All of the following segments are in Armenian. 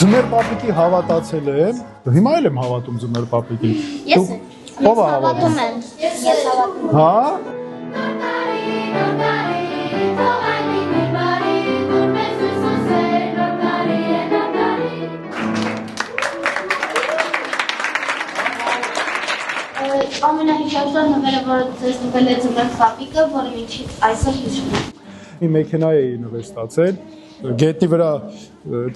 Ձմեր պապիկի հավատացել եմ, հիմա էլ եմ հավատում ձմեր պապիկին։ Ես ով է հավատում։ Ես հավատում եմ։ Հա։ Ամենահիշարժան նվերը, որը ձեզ տվել է ձմեր պապիկը, որը մինչև այսօր հիշում եմ։ Մի մեքենա էի նվեր ստացել, գետնի վրա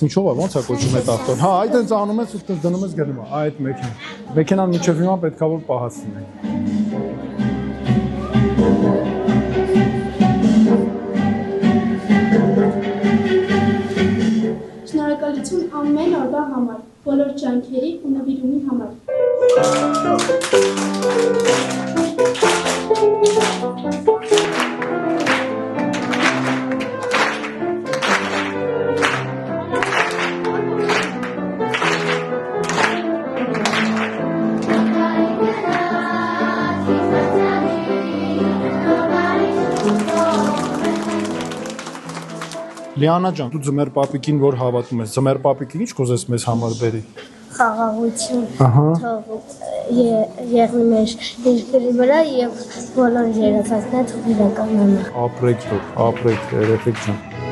ինչով է, ոնց է կոչում այդ ավտոն։ Հա, այդ այնց անում ես ու դες դնում ես գնում է, այդ մեքենա։ Մեքենան մինչև հիմա պետքա որ պահածնի։ Շնորհակալություն ամեն օրվա համար, բոլոր ջանքերի ու նվիրումի համար։ Լիանա ջան, դու ձմեր պապիկին որ հավատում ես, ձմեր պապիկին ինչ կուզես մեզ համար բերի։ Խաղաղություն Ահա։ եղնի մեր երկրի վրա եւ բոլոր երազանքները թող իրականանան։ Ապրեք դուք, ապրեք երեխեք ջան։